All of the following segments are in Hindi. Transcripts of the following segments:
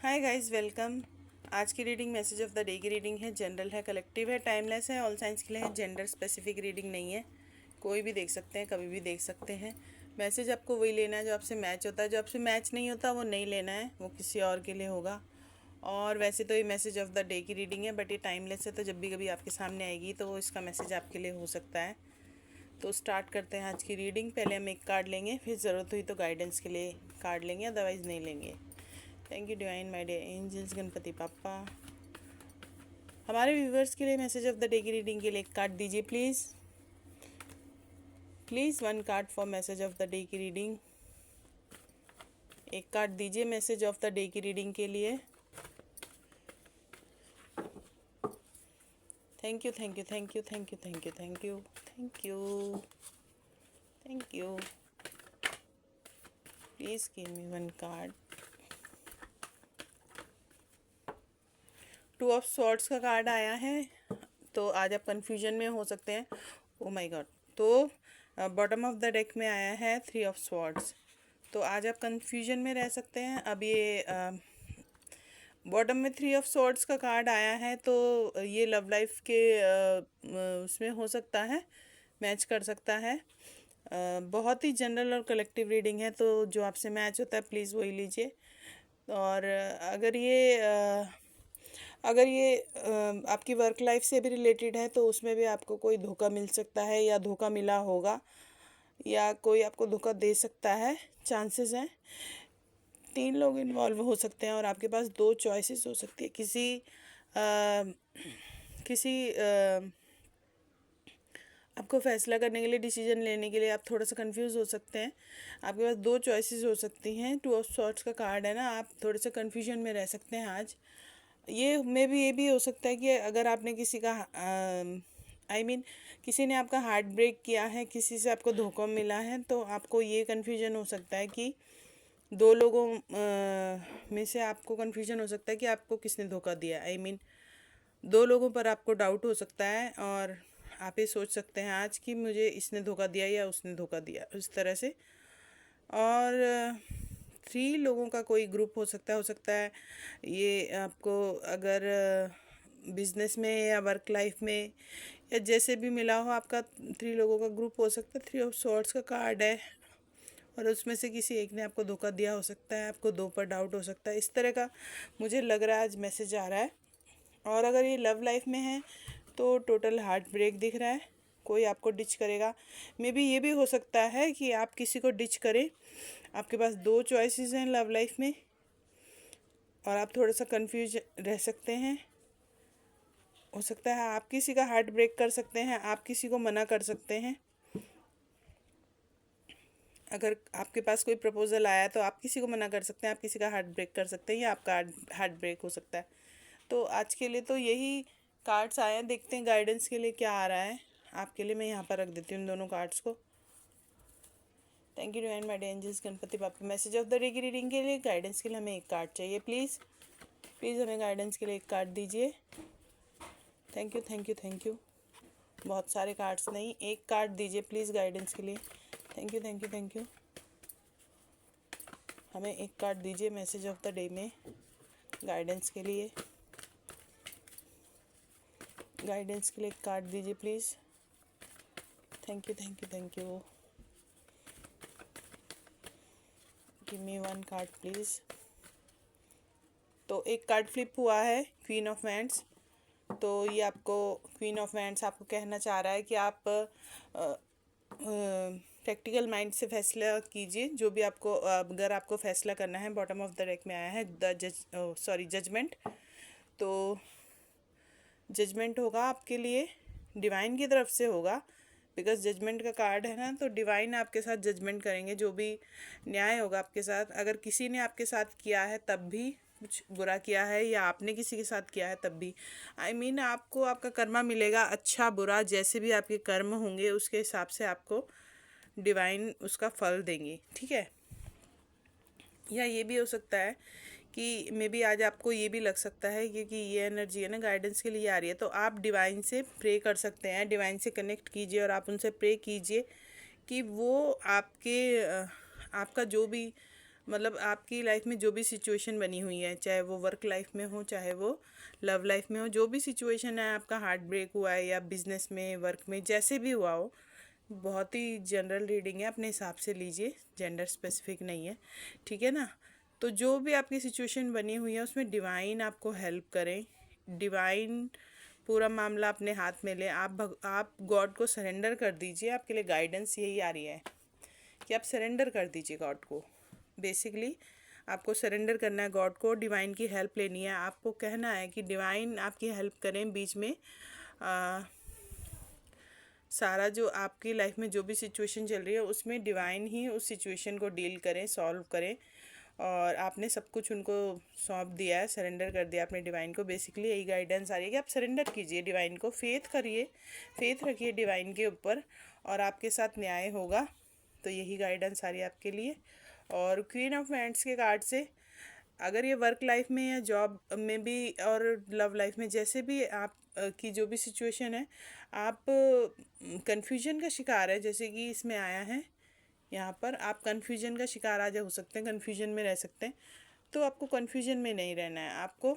Hi guys, welcome. आज की reading message of the day की रीडिंग है, जनरल है, कलेक्टिव है, टाइमलेस है, ऑल साइंस के लिए है, जेंडर स्पेसिफिक रीडिंग नहीं है। कोई भी देख सकते हैं, कभी भी देख सकते हैं। मैसेज आपको वही लेना है जो आपसे मैच होता है, जो आपसे मैच नहीं होता वो नहीं लेना है, वो किसी और के लिए होगा। और वैसे तो ये मैसेज ऑफ द डे की रीडिंग है, बट ये टाइमलेस है, तो जब भी कभी आपके सामने आएगी तो वो इसका मैसेज आपके लिए हो सकता है। तो स्टार्ट करते हैं आज की रीडिंग। पहले हम एक कार्ड लेंगे, फिर ज़रूरत हुई तो गाइडेंस के लिए कार्ड लेंगे, अदरवाइज़ नहीं लेंगे। Thank you divine, my dear angels, Ganpati Bappa. हमारे व्यूवर्स के लिए मैसेज ऑफ द डे की रीडिंग के लिए एक कार्ड दीजिए please. Please one card for message of the day की रीडिंग। एक कार्ड दीजिए मैसेज ऑफ द डे की रीडिंग के लिए। Thank you, thank you, thank you, thank you, thank you, thank you, thank you, thank you. Please give me one card. Two of swords का कार्ड आया है, तो आज आप कंफ्यूजन में हो सकते हैं। Oh my God. तो बॉटम ऑफ द डेक में आया है थ्री ऑफ स्वॉर्ड्स, तो आज आप कंफ्यूजन में रह सकते हैं। अब ये बॉटम में थ्री ऑफ स्वॉर्ड्स का कार्ड आया है, तो ये लव लाइफ के उसमें हो सकता है, मैच कर सकता है। बहुत ही जनरल और कलेक्टिव रीडिंग है, तो जो आपसे मैच होता है प्लीज़ वही लीजिए। और अगर ये आपकी वर्क लाइफ से भी रिलेटेड है, तो उसमें भी आपको कोई धोखा मिल सकता है या धोखा मिला होगा, या कोई आपको धोखा दे सकता है, चांसेस हैं। तीन लोग इन्वॉल्व हो सकते हैं और आपके पास दो चॉइसेस हो सकती है। किसी आपको फैसला करने के लिए, डिसीजन लेने के लिए आप थोड़ा सा कंफ्यूज हो सकते हैं। आपके पास दो चॉइसेस हो सकती हैं। टू ऑफ सॉर्ट्स का कार्ड है ना, आप थोड़े से कंफ्यूजन में रह सकते हैं आज। ये भी हो सकता है कि अगर आपने किसी का किसी ने आपका हार्ट ब्रेक किया है, किसी से आपको धोखा मिला है, तो आपको ये कन्फ्यूजन हो सकता है कि दो लोगों में से आपको कन्फ्यूजन हो सकता है कि आपको किसने धोखा दिया। दो लोगों पर आपको डाउट हो सकता है और आप ये सोच सकते हैं आज कि मुझे इसने धोखा दिया या उसने धोखा दिया, उस तरह से। और थ्री लोगों का कोई ग्रुप हो सकता है ये आपको, अगर बिजनेस में या वर्क लाइफ में या जैसे भी मिला हो, आपका थ्री लोगों का ग्रुप हो सकता है। थ्री ऑफ सॉर्ड्स का कार्ड है और उसमें से किसी एक ने आपको धोखा दिया हो सकता है, आपको दो पर डाउट हो सकता है, इस तरह का मुझे लग रहा है आज मैसेज आ रहा है। और अगर ये लव लाइफ में है तो टोटल हार्ट ब्रेक दिख रहा है, कोई आपको डिच करेगा। मे बी ये भी हो सकता है कि आप किसी को डिच करें। आपके पास दो चॉइसेस हैं लव लाइफ में और आप थोड़ा सा कंफ्यूज रह सकते हैं। हो सकता है आप किसी का हार्ट ब्रेक कर सकते हैं, आप किसी को मना कर सकते हैं। अगर आपके पास कोई प्रपोजल आया तो आप किसी को मना कर सकते हैं, आप किसी का हार्ट ब्रेक कर सकते हैं, या आपका हार्ट ब्रेक हो सकता है। तो आज के लिए तो यही कार्ड्स आए हैं, देखते हैं गाइडेंस के लिए क्या आ रहा है आपके लिए। मैं यहाँ पर रख देती हूँ इन दोनों कार्ड्स को। Thank you divine, my dear angels, Ganpati Bappa. Message of the day की रीडिंग के लिए, गाइडेंस के लिए हमें एक कार्ड चाहिए प्लीज़। प्लीज़ हमें गाइडेंस के लिए एक कार्ड दीजिए। Thank you, thank you, thank you. बहुत सारे कार्ड्स नहीं, एक कार्ड दीजिए प्लीज़ गाइडेंस के लिए। Thank you, thank you, thank you. हमें एक कार्ड दीजिए मैसेज ऑफ द डे में गाइडेंस के लिए। गाइडेंस के लिए एक कार्ड दीजिए please. Thank you, thank you, thank you. Give me one card please. तो एक कार्ड फ्लिप हुआ है, क्वीन ऑफ वैंड्स। तो ये आपको, क्वीन ऑफ वैंड्स आपको कहना चाह रहा है कि आप प्रैक्टिकल माइंड से फैसला कीजिए, जो भी आपको, अगर आपको फैसला करना है। बॉटम ऑफ द डेक में आया है जजमेंट। तो जजमेंट होगा आपके लिए, डिवाइन की तरफ से होगा, बिकॉज जजमेंट का कार्ड है ना, तो डिवाइन आपके साथ जजमेंट करेंगे। जो भी न्याय होगा आपके साथ, अगर किसी ने आपके साथ किया है तब भी कुछ बुरा किया है, या आपने किसी के साथ किया है तब भी, आपको आपका कर्मा मिलेगा। अच्छा बुरा जैसे भी आपके कर्म होंगे, उसके हिसाब से आपको डिवाइन उसका फल देंगी, ठीक है। या ये भी हो सकता है कि मे बी आज आपको ये भी लग सकता है, क्योंकि ये एनर्जी है ना गाइडेंस के लिए आ रही है, तो आप डिवाइन से प्रे कर सकते हैं। डिवाइन से कनेक्ट कीजिए और आप उनसे प्रे कीजिए कि वो आपका जो भी मतलब आपकी लाइफ में जो भी सिचुएशन बनी हुई है, चाहे वो वर्क लाइफ में हो, चाहे वो लव लाइफ में हो, जो भी सिचुएशन है, आपका हार्ट ब्रेक हुआ है या बिजनेस में, वर्क में, जैसे भी हुआ हो, बहुत ही जनरल रीडिंग है, अपने हिसाब से लीजिए, जेंडर स्पेसिफिक नहीं है, ठीक है ना। तो जो भी आपकी सिचुएशन बनी हुई है उसमें डिवाइन आपको हेल्प करें, डिवाइन पूरा मामला अपने हाथ में ले, आप गॉड को सरेंडर कर दीजिए। आपके लिए गाइडेंस यही आ रही है कि आप सरेंडर कर दीजिए गॉड को। बेसिकली आपको सरेंडर करना है गॉड को, डिवाइन की हेल्प लेनी है, आपको कहना है कि डिवाइन आपकी हेल्प करें, बीच में सारा जो आपकी लाइफ में जो भी सिचुएशन चल रही है उसमें डिवाइन ही उस सिचुएशन को डील करें, सॉल्व करें। और आपने सब कुछ उनको सौंप दिया है, सरेंडर कर दिया अपने डिवाइन को। बेसिकली यही गाइडेंस आ रही है कि आप सरेंडर कीजिए डिवाइन को, फेथ करिए, फेथ रखिए डिवाइन के ऊपर और आपके साथ न्याय होगा। तो यही गाइडेंस आ रही है आपके लिए। और क्वीन ऑफ वैंड्स के कार्ड से अगर ये वर्क लाइफ में या जॉब में भी और लव लाइफ में, जैसे भी आप की जो भी सिचुएशन है, आप कन्फ्यूजन का शिकार है, जैसे कि इसमें आया है यहाँ पर, आप कन्फ्यूजन का शिकार आज हो सकते हैं, कन्फ्यूजन में रह सकते हैं। तो आपको कन्फ्यूजन में नहीं रहना है, आपको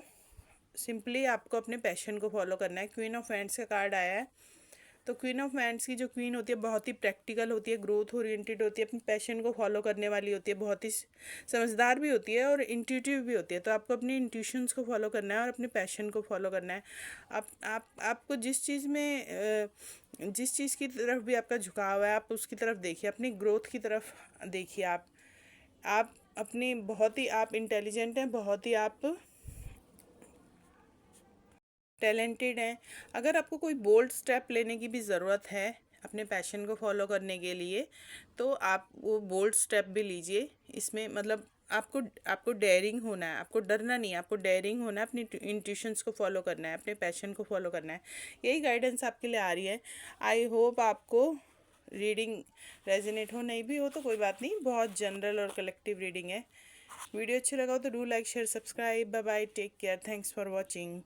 सिंपली आपको अपने पैशन को फॉलो करना है। क्वीन ऑफ वैंड्स का कार्ड आया है, तो क्वीन ऑफ वैंड्स की जो क्वीन होती है बहुत ही प्रैक्टिकल होती है, ग्रोथ ओरिएंटेड होती है, अपने पैशन को फॉलो करने वाली होती है, बहुत ही समझदार भी होती है और इंट्यूटिव भी होती है। तो आपको अपनी इंट्यूशंस को फॉलो करना है और अपने पैशन को फॉलो करना है। आपको जिस चीज़ में जिस चीज़ की तरफ भी आपका झुकाव है, आप उसकी तरफ देखिए, अपनी ग्रोथ की तरफ देखिए। आप अपनी बहुत ही आप इंटेलिजेंट हैं, बहुत ही आप टैलेंटेड हैं। अगर आपको कोई बोल्ड स्टेप लेने की भी ज़रूरत है अपने पैशन को फॉलो करने के लिए, तो आप वो बोल्ड स्टेप भी लीजिए। इसमें मतलब आपको आपको डेयरिंग होना है, आपको डरना नहीं है, आपको डेयरिंग होना है, अपनी इंट्यूशंस को फॉलो करना है, अपने पैशन को फॉलो करना है। यही गाइडेंस आपके लिए आ रही है। आई होप आपको रीडिंग रेजोनेट हो, नहीं भी हो तो कोई बात नहीं, बहुत जनरल और कलेक्टिव रीडिंग है। वीडियो अच्छी लगा हो तो do like share subscribe. Bye bye, take care, thanks for watching.